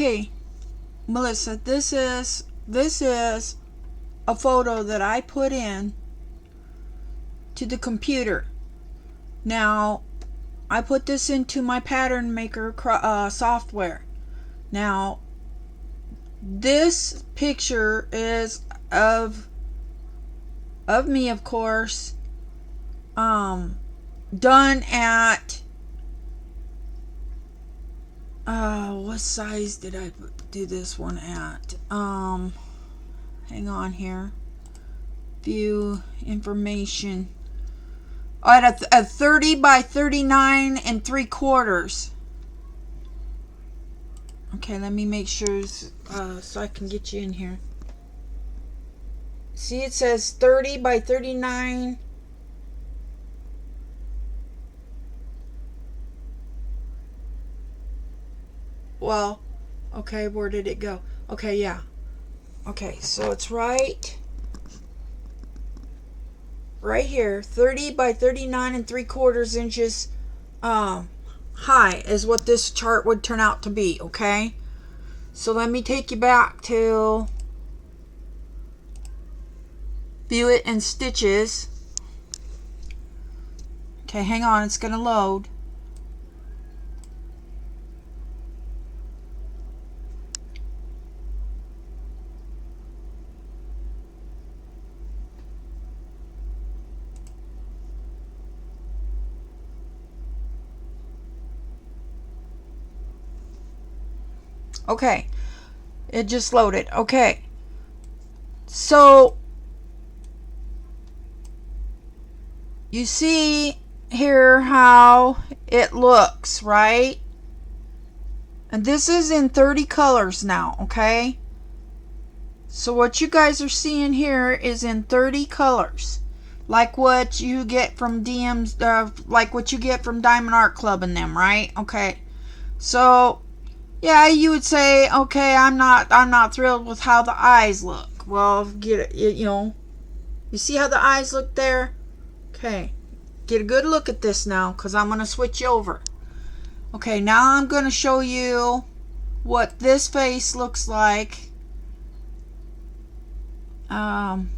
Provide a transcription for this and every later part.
Okay, Melissa, this is a photo that I put in to the computer. Now, I put this into my pattern maker software. Now, this picture is of me, of course, done at what size did I do this one at? Hang on here. View information. At a 30 by 39 and 3/4. Okay, let me make sure so I can get you in here. See, it says 30 by 39. Well, okay, where did it go? Okay, yeah. Okay, so it's right here, 30 by 39 and 3/4 inches high is what this chart would turn out to be, okay? So let me take you back to view it in stitches. Okay, hang on, it's gonna load. Okay, it just loaded. Okay, so you see here how it looks, right? And this is in 30 colors now, okay? So what you guys are seeing here is in 30 colors. Like what you get from DM's, like what you get from Diamond Art Club and them, right? Okay. So yeah, you would say, okay, I'm not thrilled with how the eyes look. Well, get it, you see how the eyes look there? Okay, get a good look at this now, because I'm going to switch over. Okay, now I'm going to show you what this face looks like. I'm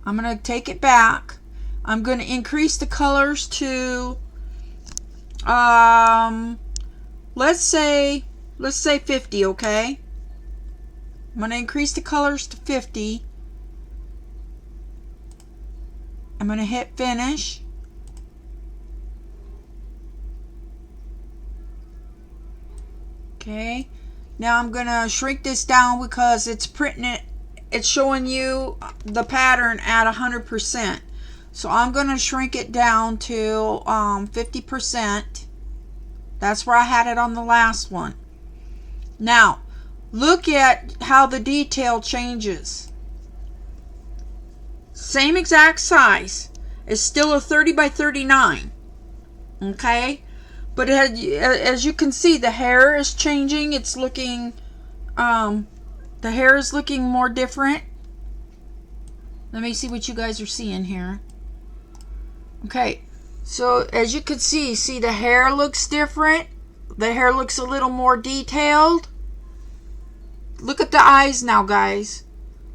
going to take it back. I'm going to increase the colors to let's say 50, okay? I'm going to increase the colors to 50. I'm going to hit finish. Okay. Now I'm going to shrink this down because it's printing it. It's showing you the pattern at 100%. So I'm going to shrink it down to 50%. That's where I had it on the last one. Now, look at how the detail changes. Same exact size. It's still a 30 by 39. Okay? But as you can see, the hair is changing. It's looking, the hair is looking more different. Let me see what you guys are seeing here. Okay, so as you can see the hair looks different. The hair looks a little more detailed. Look at the eyes now, guys.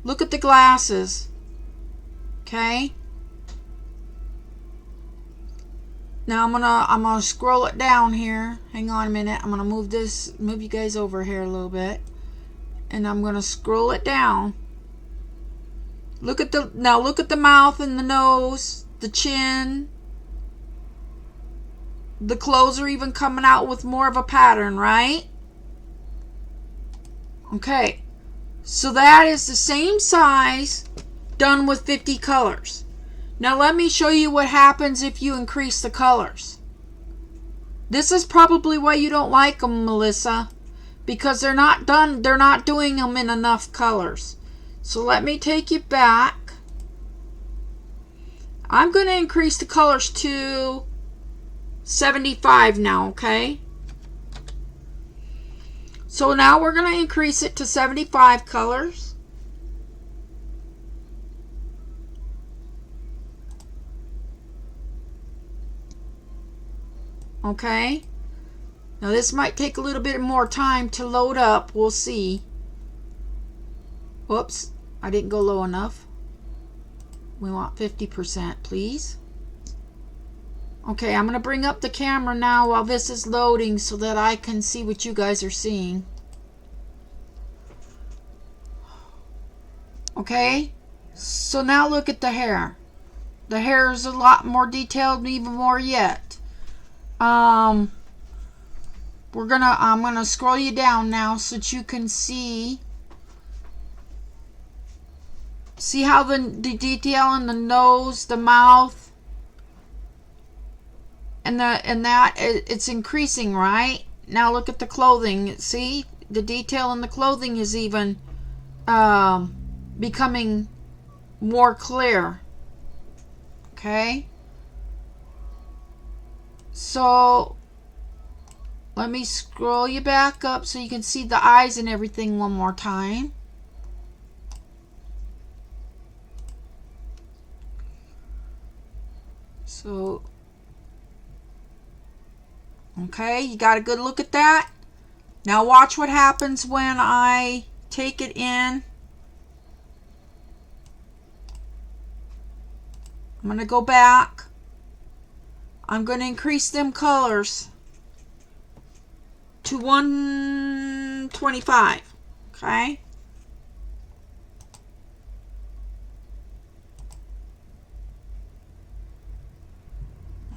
Look at the glasses. Okay. Now I'm gonna scroll it down here. Hang on a minute. I'm gonna move you guys over here a little bit, and I'm gonna scroll it down. Look at the mouth and the nose, the chin. The clothes are even coming out with more of a pattern, right? Okay, so that is the same size done with 50 colors. Now let me show you what happens if you increase the colors. This is probably why you don't like them, Melissa, because they're not doing them in enough colors. So let me take you back. I'm going to increase the colors to 75 now, okay? So now we're going to increase it to 75 colors. Okay. Now this might take a little bit more time to load up. We'll see. Whoops, I didn't go low enough. We want 50%, please. Okay, I'm going to bring up the camera now while this is loading so that I can see what you guys are seeing. Okay, so now look at the hair. The hair is a lot more detailed and even more yet. I'm gonna scroll you down now so that you can see how the detail in the nose, the mouth, and that it's increasing, right? Now look at the clothing. See, the detail in the clothing is even becoming more clear. Okay, so let me scroll you back up so you can see the eyes and everything one more time. So, okay, you got a good look at that. Now watch what happens when I take it in. I'm going to go back. I'm going to increase them colors to 125. Okay.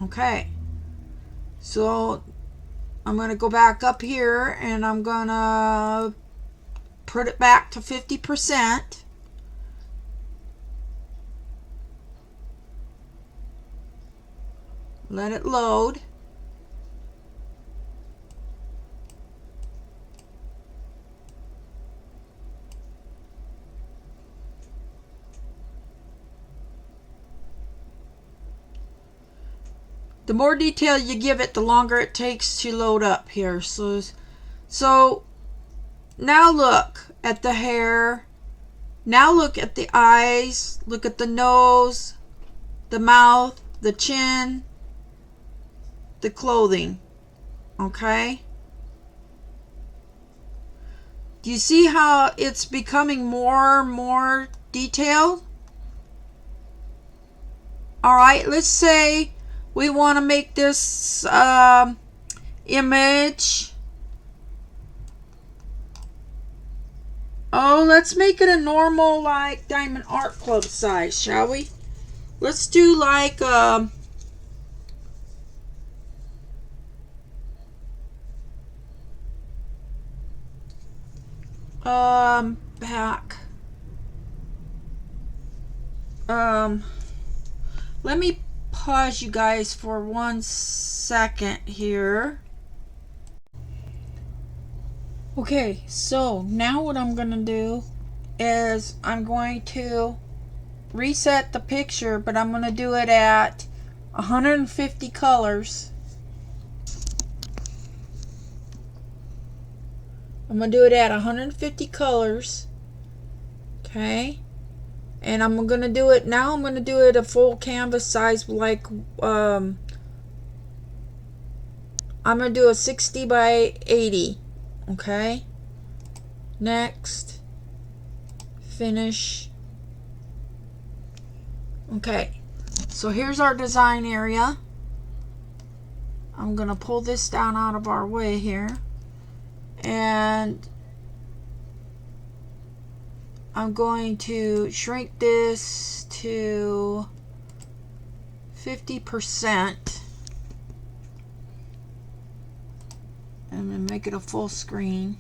Okay. So I'm going to go back up here and I'm going to put it back to 50%. Let it load. The more detail you give it, the longer it takes to load up here. So now look at the hair. Now look at the eyes. Look at the nose, the mouth, the chin, the clothing. Okay? Do you see how it's becoming more and more detailed? Alright, let's say we want to make this image. Oh, let's make it a normal, like, Diamond Art Club size, shall we? Let's do like back. Let me pause you guys for 1 second here. Okay, so now what I'm going to do is I'm going to reset the picture, but I'm going to do it at 150 colors. I'm going to do it at 150 colors. Okay. And I'm going to do it now. I'm going to do it a full canvas size, like I'm going to do a 60 by 80. Okay. Next. Finish. Okay. So here's our design area. I'm going to pull this down out of our way here. And I'm going to shrink this to 50%. And then make it a full screen.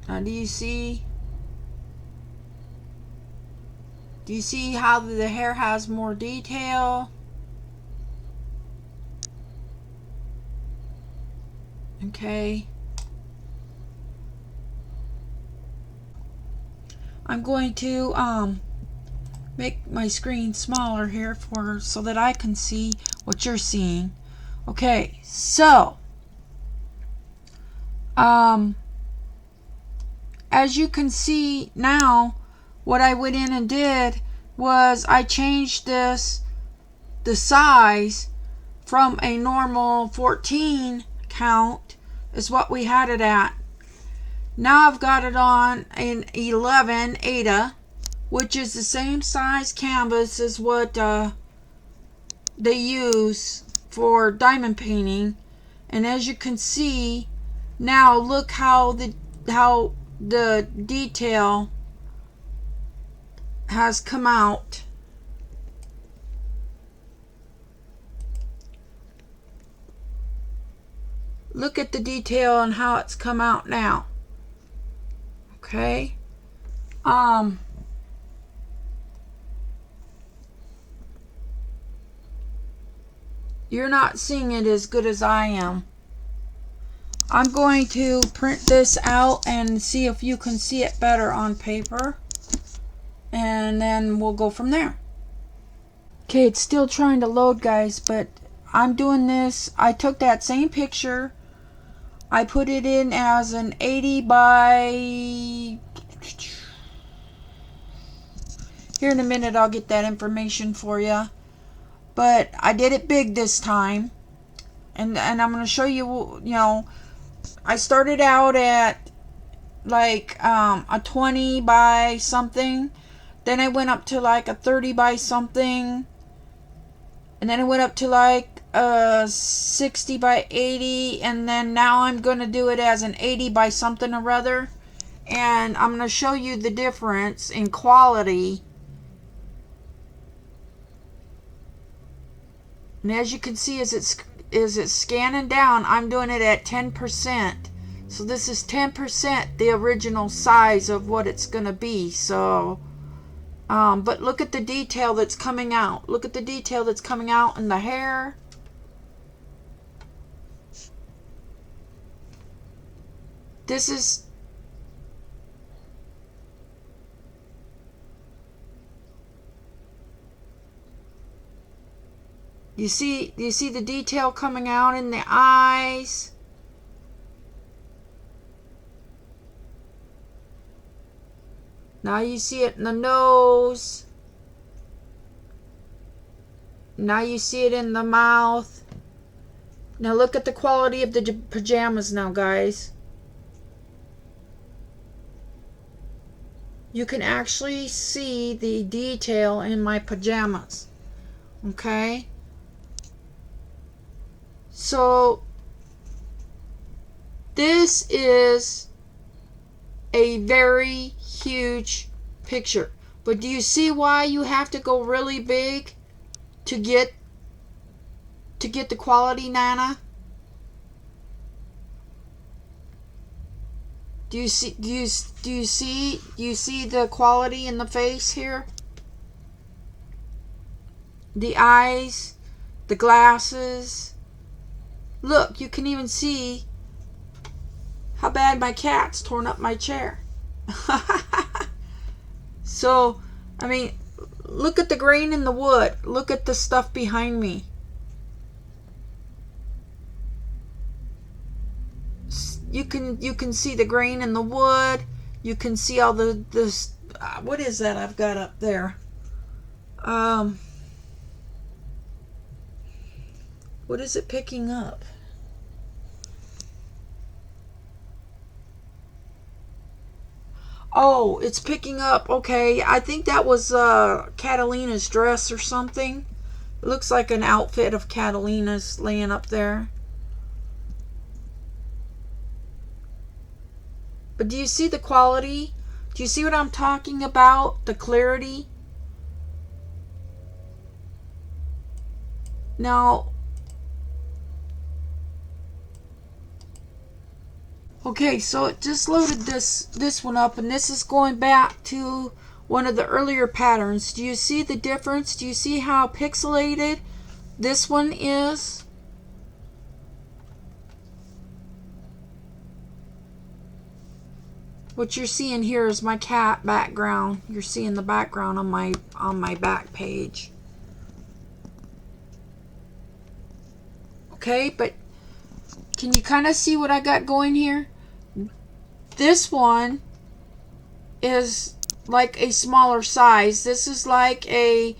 Now do you see how the hair has more detail? Okay. I'm going to make my screen smaller here so that I can see what you're seeing. Okay, so as you can see now, what I went in and did was I changed the size from a normal 14 count is what we had it at. Now I've got it on an 11 Aida, which is the same size canvas as what they use for diamond painting. And as you can see, now look how the detail has come out. Look at the detail and how it's come out now. Okay. You're not seeing it as good as I am. I'm going to print this out and see if you can see it better on paper. And then we'll go from there. Okay, it's still trying to load, guys, but I'm doing this. I took that same picture. I put it in as an 80 by... Here in a minute I'll get that information for you. But I did it big this time. And I'm going to show you, you know, I started out at like a 20 by something. Then I went up to like a 30 by something. And then I went up to like 60 by 80. And then now I'm going to do it as an 80 by something or other. And I'm going to show you the difference in quality. And as you can see, as it's scanning down, I'm doing it at 10%. So this is 10% the original size of what it's going to be. So, but look at the detail that's coming out. Look at the detail that's coming out in the hair. This is... You see the detail coming out in the eyes? Now you see it in the nose. Now you see it in the mouth. Now look at the quality of the pajamas now, guys. You can actually see the detail in my pajamas. Okay? So this is a very huge picture. But do you see why you have to go really big to get the quality, Nana? Do you see the quality in the face here? The eyes, the glasses. Look, you can even see how bad my cat's torn up my chair. So, I mean, look at the grain in the wood. Look at the stuff behind me. You can see the grain in the wood. You can see all the what is that I've got up there? What is it picking up? Oh, it's picking up. Okay, I think that was Catalina's dress or something. It looks like an outfit of Catalina's laying up there. But do you see the quality? Do you see what I'm talking about? The clarity? Now, okay, so it just loaded this one up, and this is going back to one of the earlier patterns. Do you see the difference? Do you see how pixelated this one is? What you're seeing here is my cat background. You're seeing the background on my back page. Okay, but can you kind of see what I got going here? This one is like a smaller size. This is like a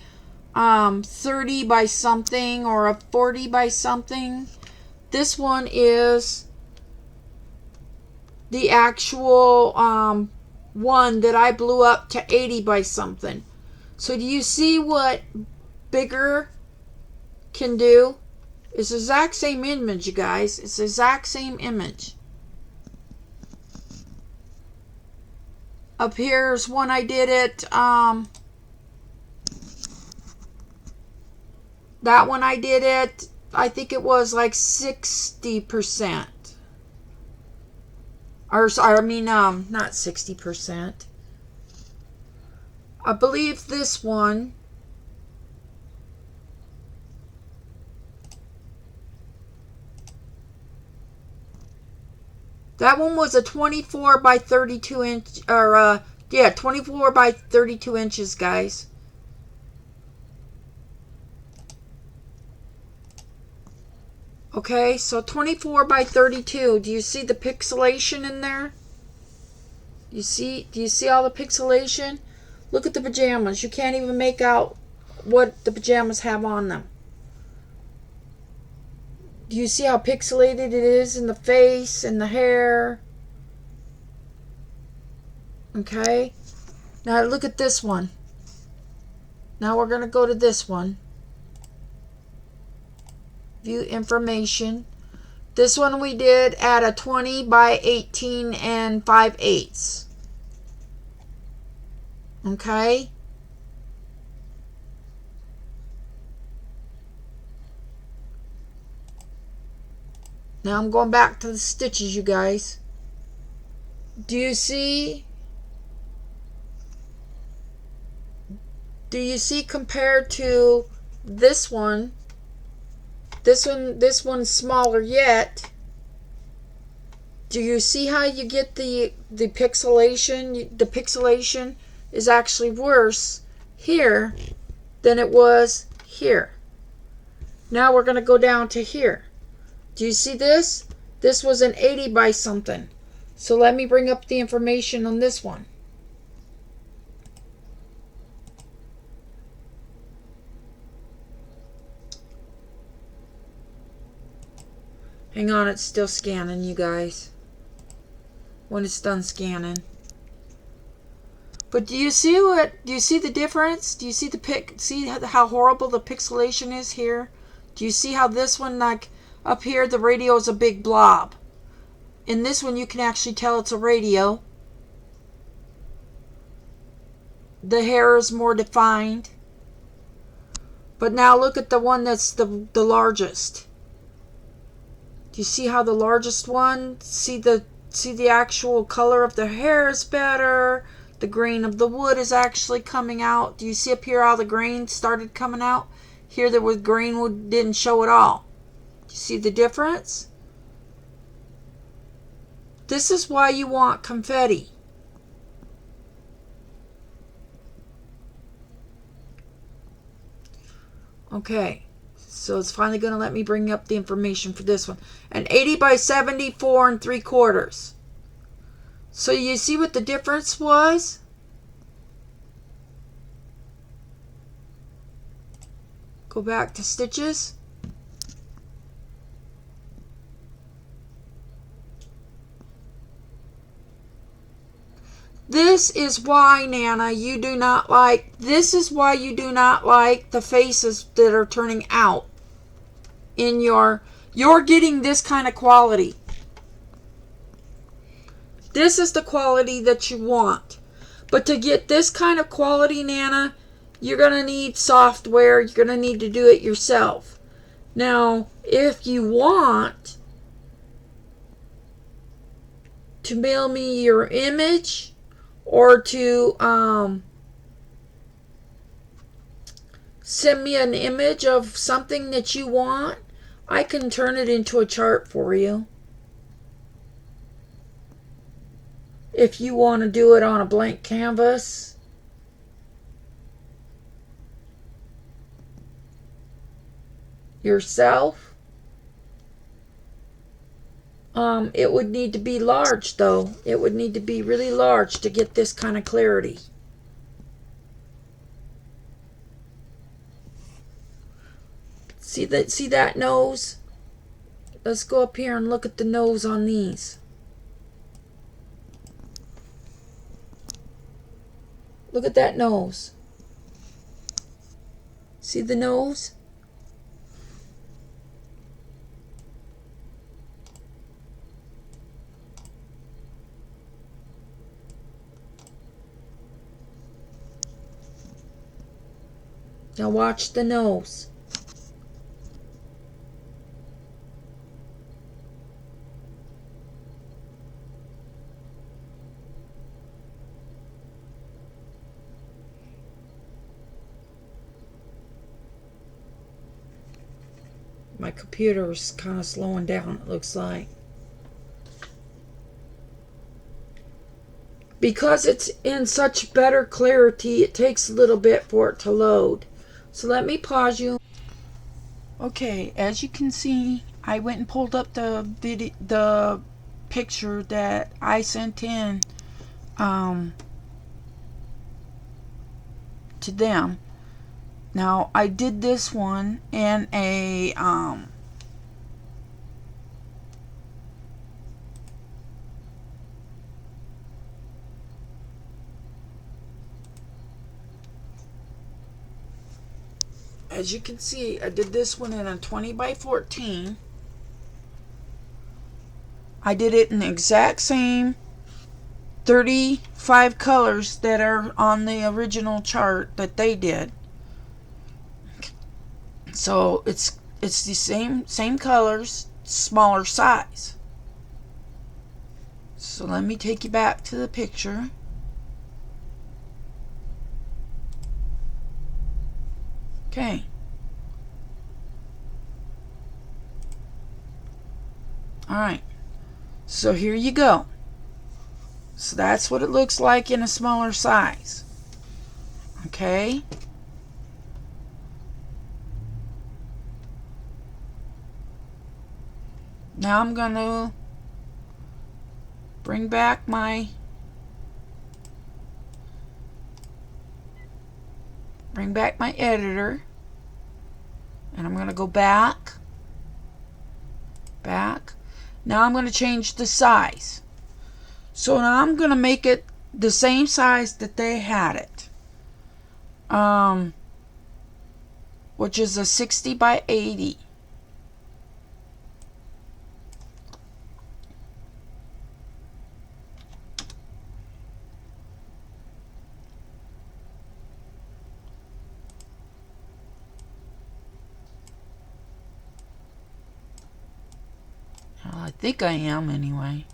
30 by something or a 40 by something. This one is the actual one that I blew up to 80 by something. So do you see what bigger can do? It's the exact same image, you guys. It's the exact same image. Up here's one I did it. That one I did it, I think it was like 60%. Or, I mean, not 60%. I believe this one, that one was a 24 by 32 inch, or, yeah, 24 by 32 inches, guys. Okay, so 24 by 32. Do you see the pixelation in there? Do you see all the pixelation? Look at the pajamas. You can't even make out what the pajamas have on them. Do you see how pixelated it is in the face and the hair? Okay. Now look at this one. Now we're going to go to this one. View information. This one we did at a 20 by 18 and 5/8. Okay. Now I'm going back to the stitches, you guys. Do you see? Do you see compared to this one? This one's smaller yet. Do you see how you get the pixelation? The pixelation is actually worse here than it was here. Now we're going to go down to here. Do you see this? This was an 80 by something. So let me bring up the information on this one. Hang on, it's still scanning, you guys. When it's done scanning. But do you see the difference? Do you see see how horrible the pixelation is here? Do you see how this one, like up here, the radio is a big blob. In this one you can actually tell it's a radio. The hair is more defined. But now look at the one that's the largest. Do you see how the largest one, see the actual color of the hair is better? The grain of the wood is actually coming out. Do you see up here how the grain started coming out? Here the grain wood didn't show at all. Do you see the difference? This is why you want confetti. Okay. So it's finally going to let me bring up the information for this one. An 80 by 74 3/4. So you see what the difference was? Go back to stitches. This is why, Nana, you do not like, this is why you do not like the faces that are turning out in you're getting this kind of quality. This is the quality that you want. But to get this kind of quality, Nana, you're going to need software. You're going to need to do it yourself. Now, if you want to mail me your image or to send me an image of something that you want, I can turn it into a chart for you. If you want to do it on a blank canvas. Yourself. It would need to be large, though. It would need to be really large to get this kind of clarity. See that nose? Let's go up here and look at the nose on these. Look at that nose. See the nose? Now watch the nose. My computer is kind of slowing down, it looks like. Because it's in such better clarity, it takes a little bit for it to load. So let me pause you. Okay, as you can see, I went and pulled up the picture that I sent in to them. Now, I did this one in a as you can see, I did this one in a 20 by 14. I did it in the exact same 35 colors that are on the original chart that they did. So it's the same colors, smaller size. So let me take you back to the picture. Okay. Alright. So here you go. So that's what it looks like in a smaller size. Okay. Now I'm going to bring back my editor, and I'm going to go back. Now I'm going to change the size. So now I'm going to make it the same size that they had it, which is a 60 by 80. Well, I think I am anyway.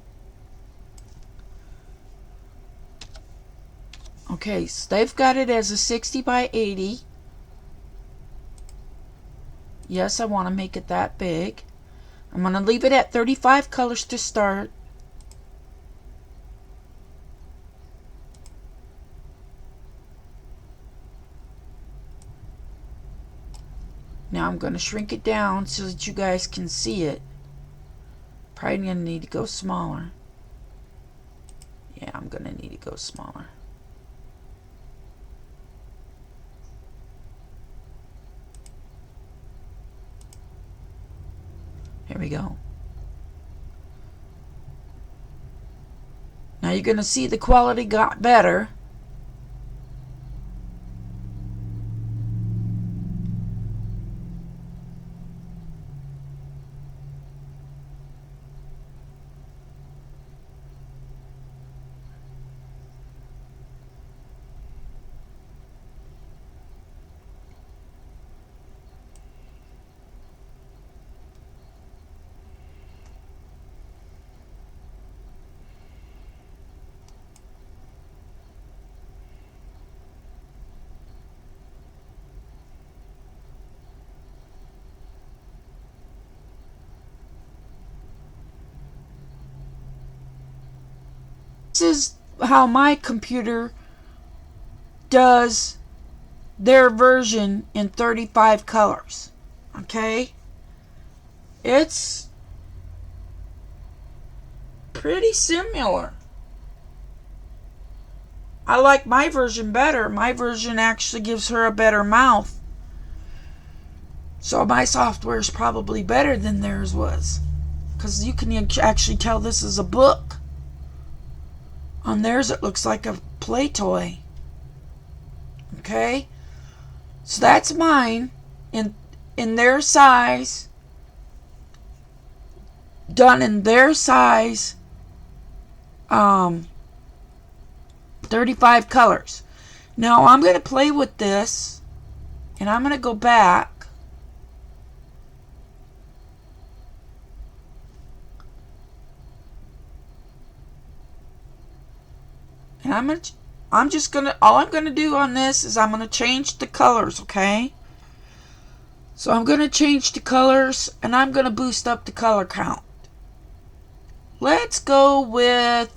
Okay, so they've got it as a 60 by 80. Yes, I want to make it that big. I'm going to leave it at 35 colors to start. Now I'm going to shrink it down so that you guys can see it. Probably going to need to go smaller. Yeah, I'm going to need to go smaller. Here we go. Now you're going to see the quality got better. This is how my computer does their version in 35 colors. Okay? It's pretty similar. I like my version better. My version actually gives her a better mouth. So my software is probably better than theirs was. Because you can actually tell this is a book. On theirs it looks like a play toy. Okay? So that's mine. In their size. Done in their size. 35 colors. Now I'm going to play with this. And I'm going to go back. And all I'm gonna do on this is I'm gonna change the colors, okay? So I'm gonna change the colors and I'm gonna boost up the color count. Let's go with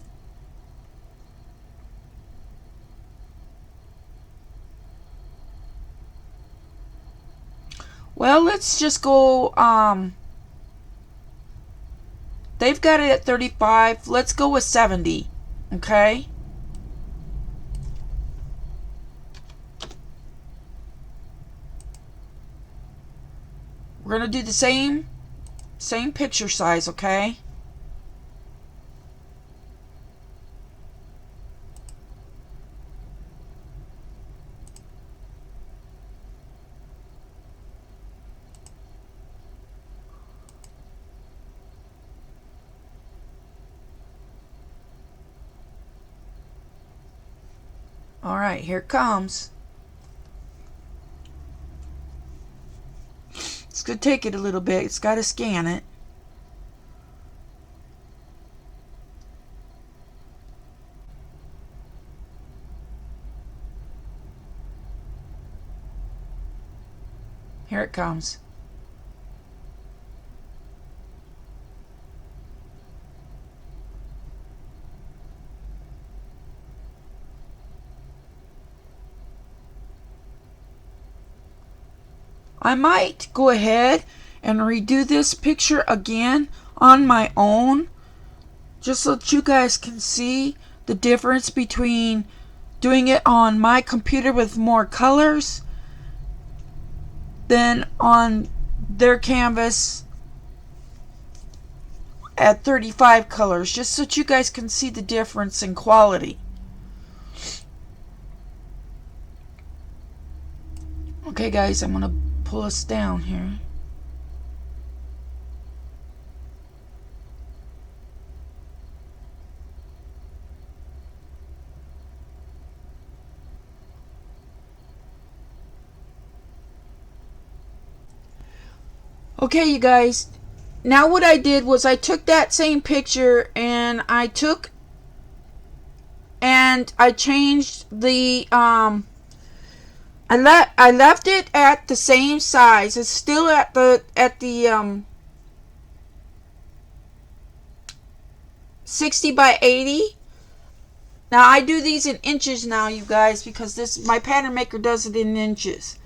let's just go they've got it at 35. Let's go with 70, okay? We're going to do the same picture size, okay? All right, here it comes. It's going to take it a little bit. It's got to scan it. Here it comes. I might go ahead and redo this picture again on my own, just so that you guys can see the difference between doing it on my computer with more colors than on their canvas at 35 colors, just so that you guys can see the difference in quality. Okay guys, I'm going to pull us down here. Okay, you guys, now what I did was I took that same picture and I changed the I left it at the same size. It's still at the 60 by 80. Now I do these in inches now, you guys, because my pattern maker does it in inches.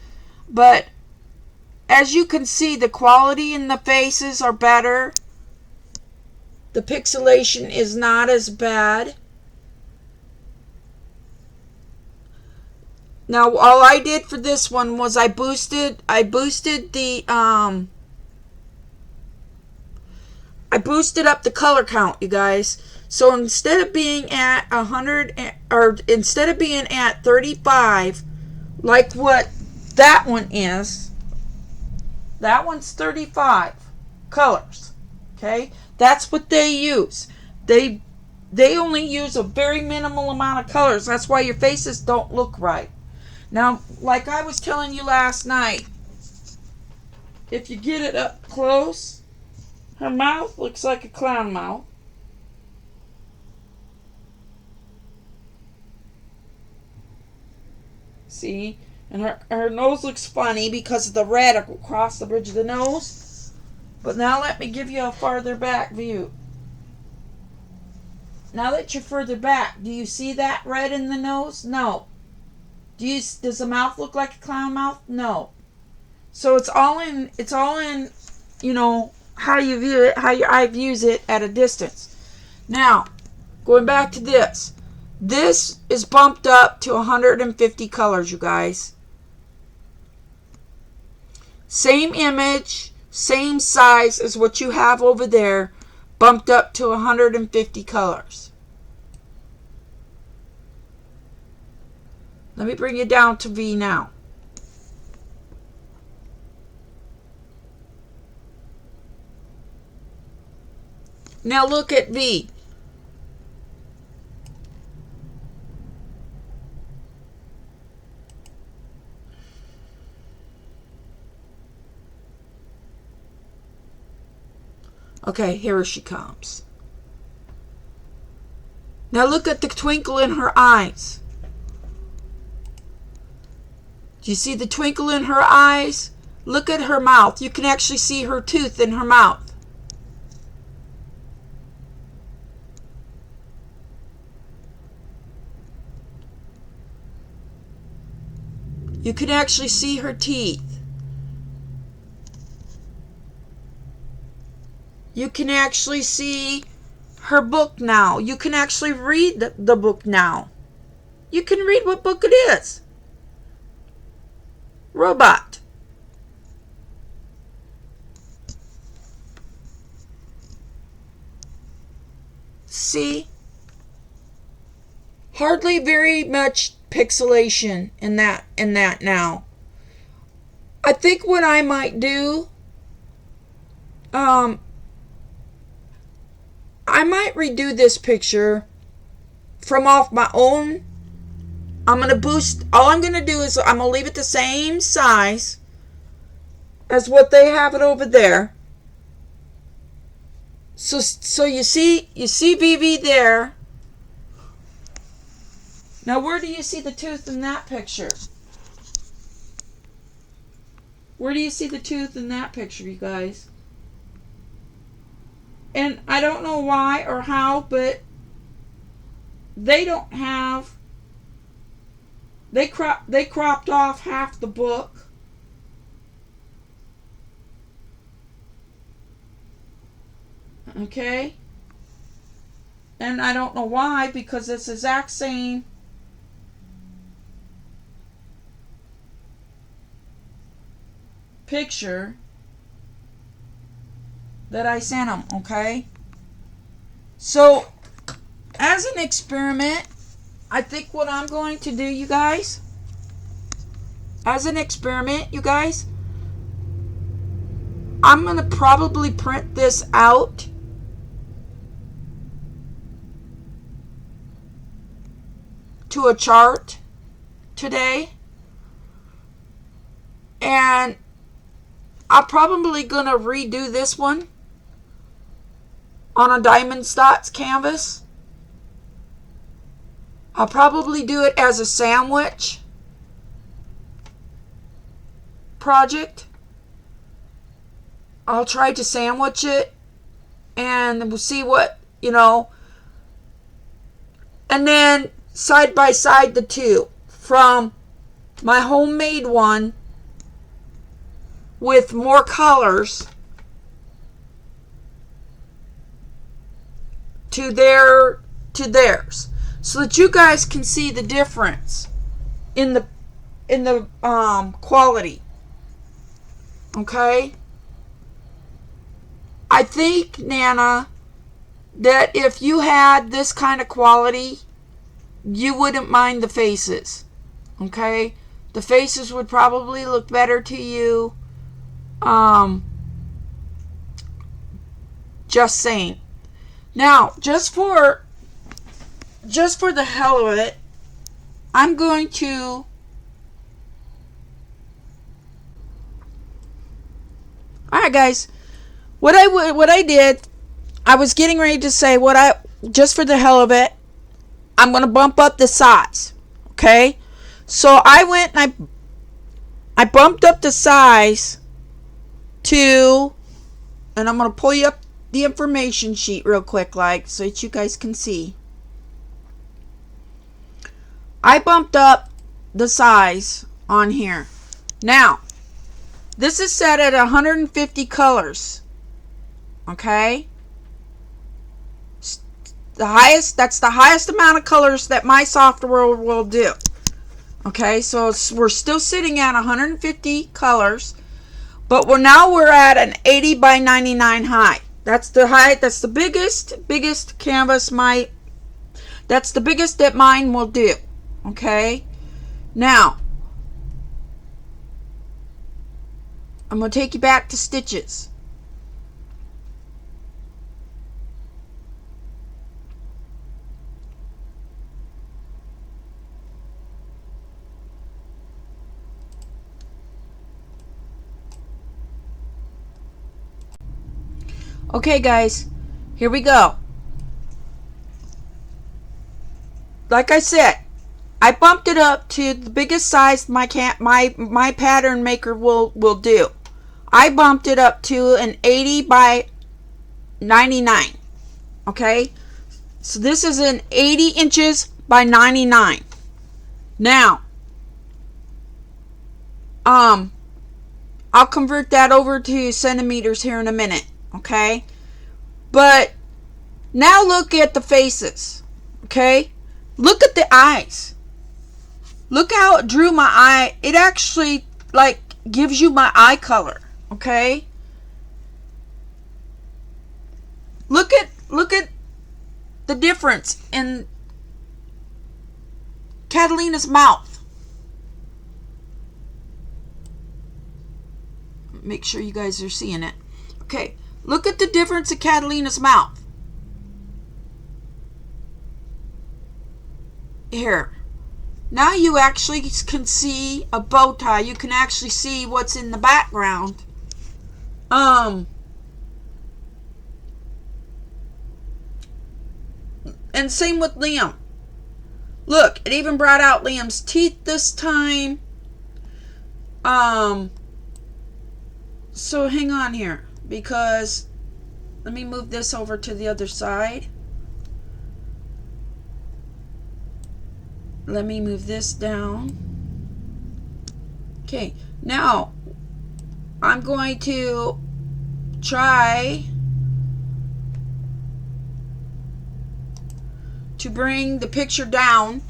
But as you can see, the quality in the faces are better. The pixelation is not as bad. Now all I did for this one was I boosted up the color count, you guys. So instead of being at 100, or instead of being at 35, like what that one is, that one's 35 colors. Okay, that's what they use. They only use a very minimal amount of colors. That's why your faces don't look right. Now, like I was telling you last night, if you get it up close, her mouth looks like a clown mouth. See? And her nose looks funny because of the red across the bridge of the nose. But now let me give you a farther back view. Now that you're further back, do you see that red in the nose? No. Does the mouth look like a clown mouth? No. So it's all in, you know, how you view it, how your eye views it at a distance. Now, going back to this. This is bumped up to 150 colors, you guys. Same image, same size as what you have over there, bumped up to 150 colors. Let me bring it down to V now. Now look at V. Okay, here she comes. Now look at the twinkle in her eyes. Do you see the twinkle in her eyes? Look at her mouth. You can actually see her tooth in her mouth. You can actually see her teeth. You can actually see her book now. You can actually read the book now. You can read what book it is. Robot. See? Hardly very much pixelation in that now. I think what I might do, I might redo this picture from off my own. I'm going to boost. All I'm going to do is I'm going to leave it the same size as what they have it over there. So you see Vivi there. Now where do you see the tooth in that picture? Where do you see the tooth in that picture, you guys? And I don't know why or how, but they don't have. They cropped off half the book. Okay? And I don't know why, because it's the exact same picture that I sent them, okay? So, as an experiment, I think what I'm going to do, you guys, as an experiment, you guys, I'm going to probably print this out to a chart today, and I'm probably going to redo this one on a Diamond Dots canvas. I'll probably do it as a sandwich project. I'll try to sandwich it and we'll see what, and then side by side the two, from my homemade one with more colors to theirs, so that you guys can see the difference in the quality. Okay? I think, Nana, that if you had this kind of quality, you wouldn't mind the faces. Okay? The faces would probably look better to you. Just saying. Now, just for the hell of it, I'm going to Alright, guys. What I did, I was getting ready to say just for the hell of it, I'm going to bump up the size. Okay? So I went and I bumped up the size to, and I'm going to pull you up the information sheet real quick, so that you guys can see. I bumped up the size on here. Now, this is set at 150 colors. Okay? That's the highest amount of colors that my software will do. Okay, so we're still sitting at 150 colors, but we're at an 80 by 99 high. That's the height. That's the biggest canvas that's the biggest that mine will do. Okay, now I'm going to take you back to stitches. Okay guys, here we go. Like I said, I bumped it up to the biggest size my pattern maker will do. I bumped it up to an 80 by 99. Okay? So this is an 80 inches by 99. Now, I'll convert that over to centimeters here in a minute. Okay? But now look at the faces. Okay? Look at the eyes. Look how it drew my eye. It actually like gives you my eye color. Okay? Look at the difference in Catalina's mouth. Make sure you guys are seeing it. Okay, look at the difference in Catalina's mouth. Here. Now you actually can see a bow tie. You can actually see what's in the background. And same with Liam. Look, it even brought out Liam's teeth this time. So hang on here, because let me move this over to the other side. Let me move this down. Okay, now I'm going to try to bring the picture down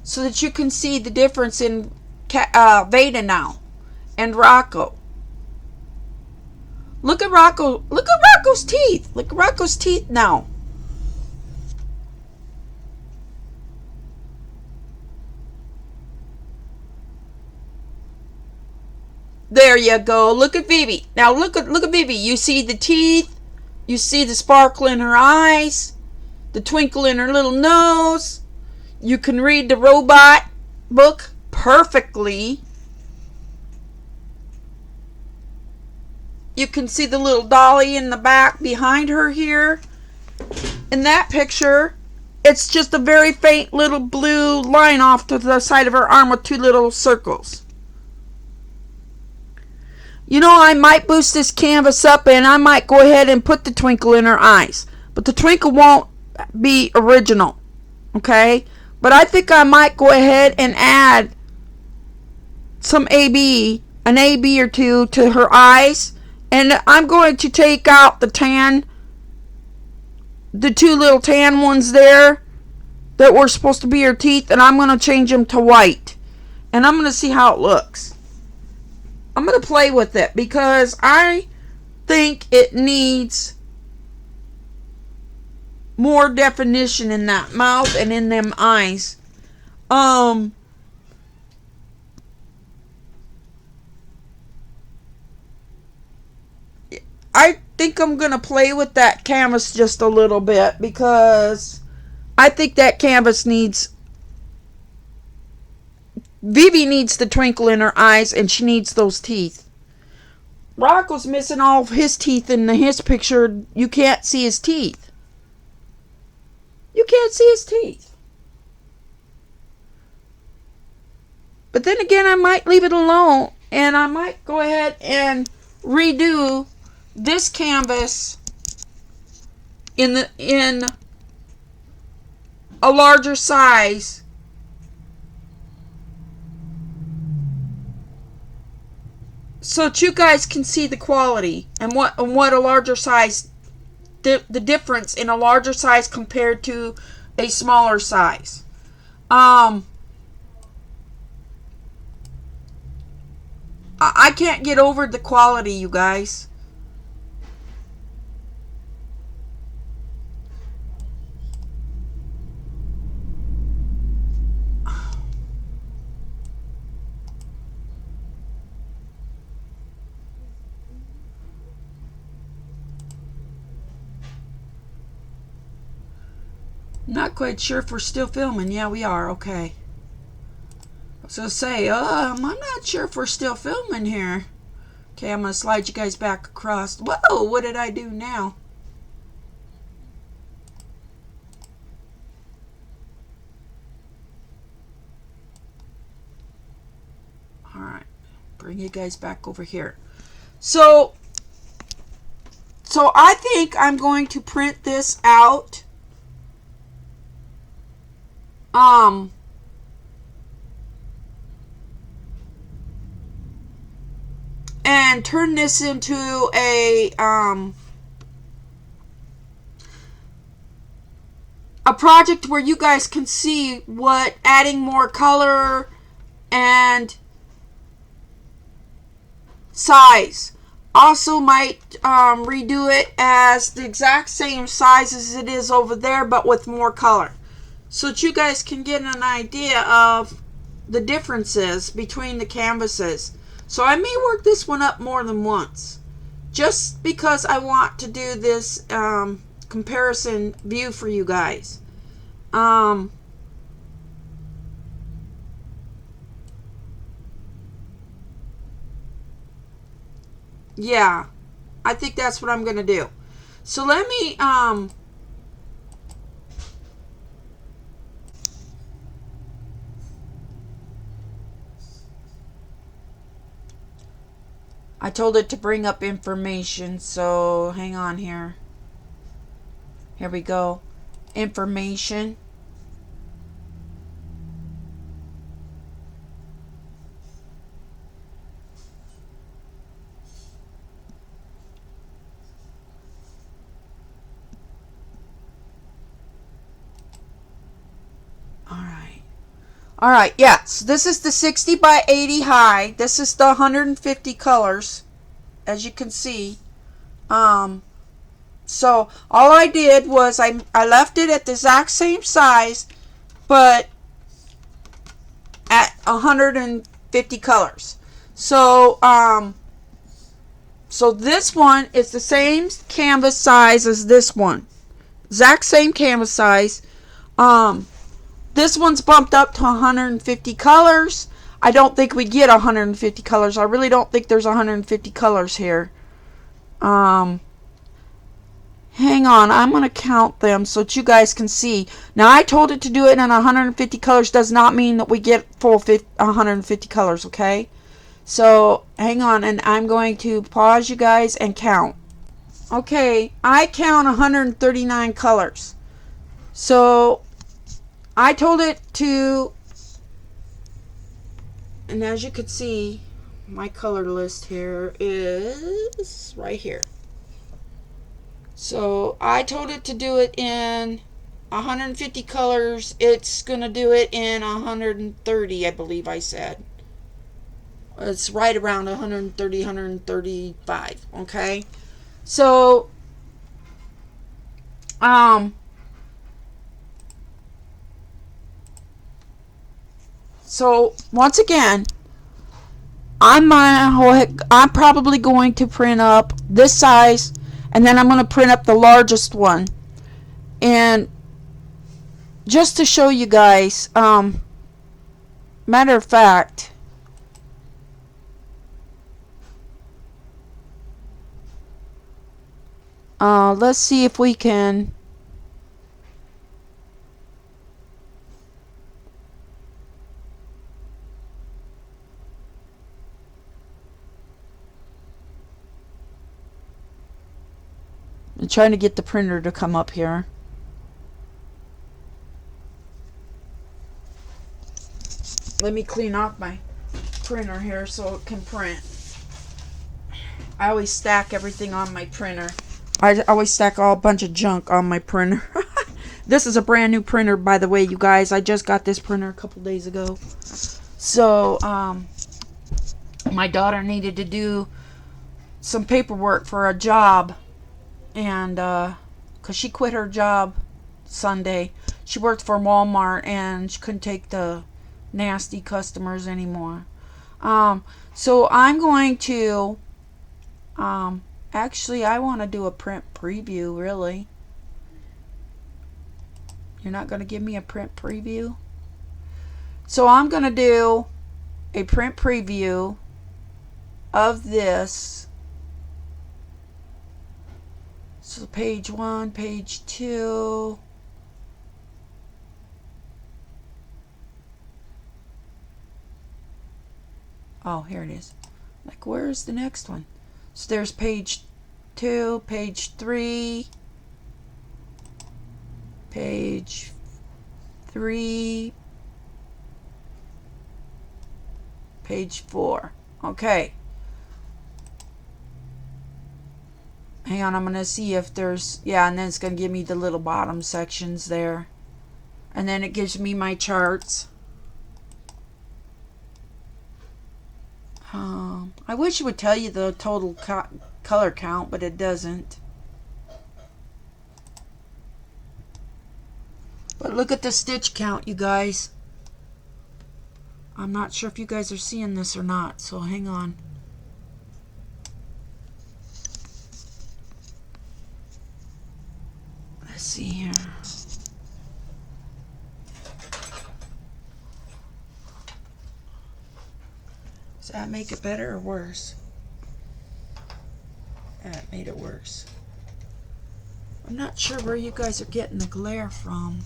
so that you can see the difference in Veda now and Rocco. Look at Rocco. Look at Rocco's teeth. Look at Rocco's teeth now. There you go. Look at Vivi. Now look at Vivi. You see the teeth. You see the sparkle in her eyes. The twinkle in her little nose. You can read the robot book perfectly. You can see the little dolly in the back behind her here. In that picture, it's just a very faint little blue line off to the side of her arm with two little circles. You know, I might boost this canvas up and I might go ahead and put the twinkle in her eyes. But the twinkle won't be original. Okay? But I think I might go ahead and add some an AB or two to her eyes. And I'm going to take out the two little tan ones there that were supposed to be her teeth, and I'm going to change them to white. And I'm going to see how it looks. I'm going to play with it because I think it needs more definition in that mouth and in them eyes. I think I'm going to play with that canvas just a little bit because I think that canvas needs... Vivi needs the twinkle in her eyes and she needs those teeth. Rocco's missing all of his teeth in his picture. You can't see his teeth. You can't see his teeth. But then again, I might leave it alone and I might go ahead and redo this canvas in a larger size so that you guys can see the quality and what a larger size the difference in a larger size compared to a smaller size. I can't get over the quality, you guys. Not quite sure if we're still filming. Yeah, we are. Okay. So say, I'm not sure if we're still filming here. Okay, I'm going to slide you guys back across. Whoa, what did I do now? Alright, bring you guys back over here. So I think I'm going to print this out. And turn this into a project where you guys can see what adding more color and size. Also might redo it as the exact same size as it is over there, but with more color, so that you guys can get an idea of the differences between the canvases. So I may work this one up more than once, just because I want to do this comparison view for you guys. Yeah, I think that's what I'm going to do. So let me I told it to bring up information, so hang on here. Here we go. Information. Alright, yes. This is the 60 by 80 high. This is the 150 colors, as you can see. So all I did was I left it at the exact same size, but at 150 colors. So so this one is the same canvas size as this one. Exact same canvas size. This one's bumped up to 150 colors. I don't think we get 150 colors. I really don't think there's 150 colors here. Hang on, I'm going to count them so that you guys can see. Now, I told it to do it in 150 colors. Does not mean that we get full 150 colors, okay? So, hang on, and I'm going to pause you guys and count. Okay, I count 139 colors. So, I told it to, and as you can see, my color list here is right here. So I told it to do it in 150 colors. It's going to do it in 130, I believe I said. It's right around 130, 135, okay? So, so once again, I'm probably going to print up this size, and then I'm going to print up the largest one. And just to show you guys, matter of fact, let's see if we can. I'm trying to get the printer to come up here. Let me clean off my printer here so it can print. I always stack everything on my printer. I always stack a bunch of junk on my printer. This is a brand new printer, by the way, you guys. I just got this printer a couple days ago. So, my daughter needed to do some paperwork for a job. And, because she quit her job Sunday. She worked for Walmart and she couldn't take the nasty customers anymore. So I'm going to, actually, I want to do a print preview, really. You're not going to give me a print preview? So I'm going to do a print preview of this. So page 1, page 2. Oh, here it is. Like, where's the next one? So there's page 2, page 3, page 3, page 4. Okay. Hang on, I'm going to see if there's, yeah, and then it's going to give me the little bottom sections there. And then it gives me my charts. I wish it would tell you the total color count, but it doesn't. But look at the stitch count, you guys. I'm not sure if you guys are seeing this or not, so hang on. Let's see here. Does that make it better or worse? That made it worse. I'm not sure where you guys are getting the glare from.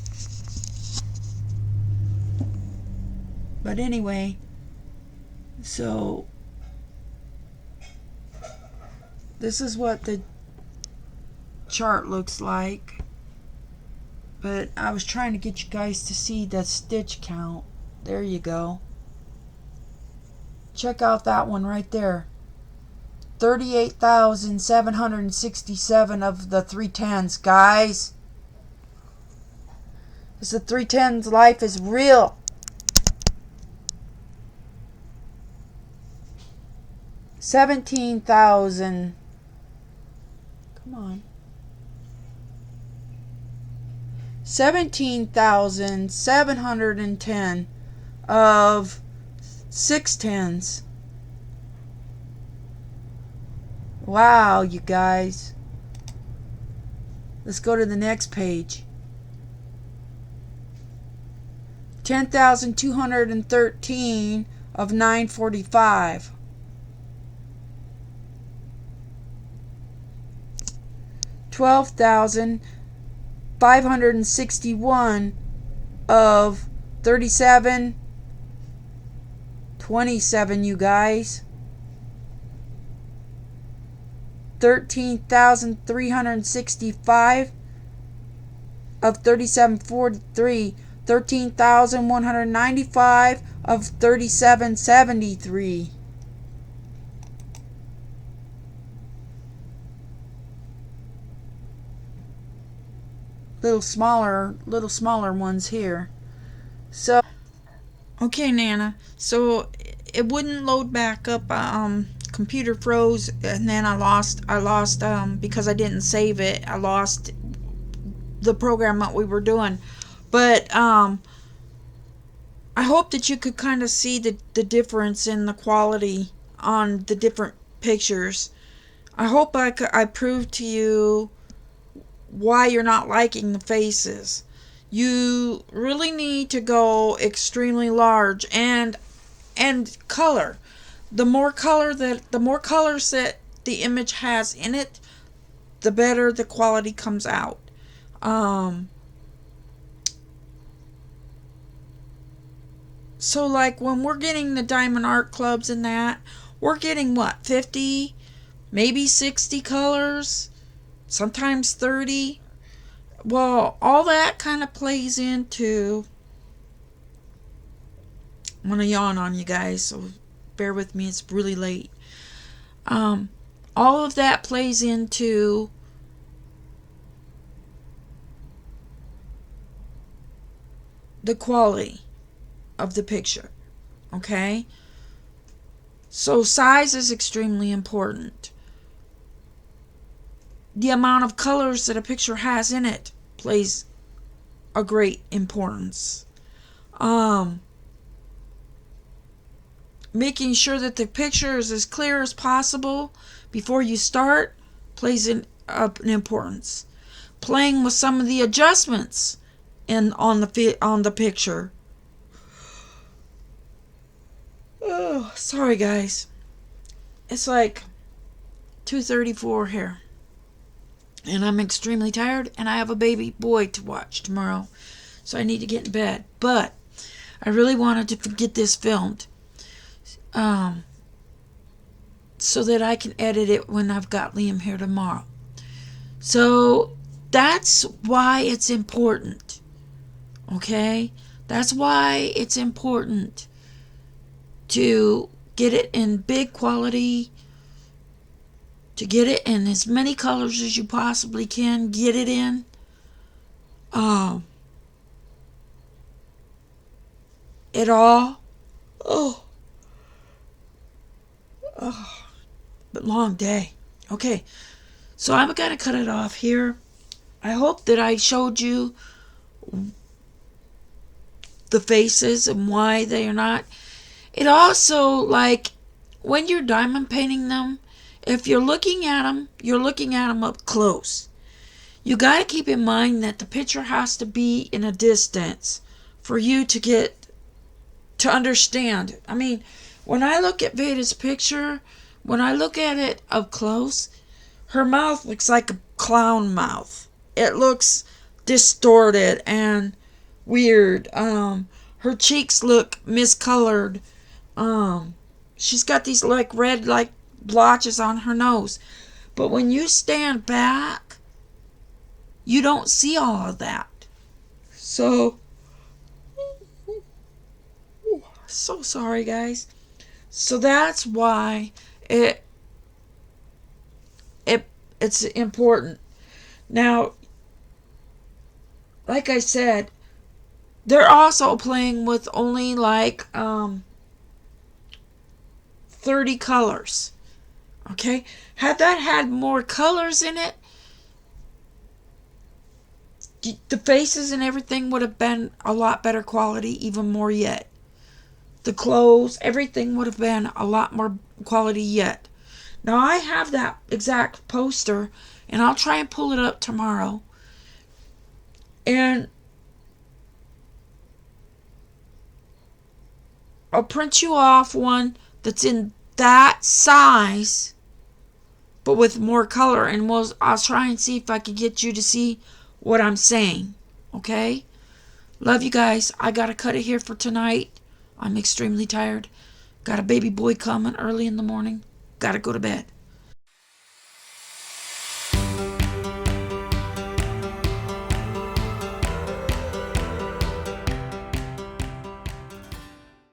But anyway, so this is what the chart looks like. But I was trying to get you guys to see the stitch count. There you go. Check out that one right there. 38,767 of the 310s, guys. Because the 310s life is real. $17,000. Come on. 17,710 of 610s. Wow, you guys. Let's go to the next page. 10,213 of 945. 12,561 of 3727, you guys. 13,365 of 3743. 13,195 of 3773. Little smaller ones here. So okay, Nana. So it wouldn't load back up. Computer froze, and then I lost because I didn't save it. I lost the program that we were doing. But I hope that you could kind of see the difference in the quality on the different pictures. I hope I proved to you why you're not liking the faces. You really need to go extremely large and color. The more colors that the image has in it, the better the quality comes out. So like when we're getting the Diamond Art Clubs and that, we're getting what, 50, maybe 60 colors, sometimes 30. Well, all that kind of plays into, I'm gonna yawn on you guys, so bear with me, it's really late. All of that plays into the quality of the picture. Okay? So size is extremely important. The amount of colors that a picture has in it plays a great importance. Making sure that the picture is as clear as possible before you start plays an importance. Playing with some of the adjustments on the picture. Oh, sorry guys. It's like 2:34 here. And I'm extremely tired, and I have a baby boy to watch tomorrow. So I need to get in bed. But I really wanted to get this filmed. So that I can edit it when I've got Liam here tomorrow. So that's why it's important. Okay? That's why it's important to get it in big quality, to get it in as many colors as you possibly can get it in. It all. But long day. Okay, so I'm gonna cut it off here. I hope that I showed you the faces and why they are not. It also, like, when you're diamond painting them, if you're looking at them up close. You got to keep in mind that the picture has to be in a distance for you to understand. I mean, when I look at Veda's picture, when I look at it up close, her mouth looks like a clown mouth. It looks distorted and weird. Her cheeks look miscolored. She's got these like red like blotches on her nose. But when you stand back, you don't see all of that. So sorry guys. So that's why it's important. Now, like I said, they're also playing with only like 30 colors. Okay? Had that had more colors in it, the faces and everything would have been a lot better quality, even more yet. The clothes, everything would have been a lot more quality yet. Now I have that exact poster, and I'll try and pull it up tomorrow. And I'll print you off one that's in that size, but with more color, and I'll try and see if I can get you to see what I'm saying. Okay? Love you guys. I gotta cut it here for tonight. I'm extremely tired. Got a baby boy coming early in the morning. Gotta go to bed.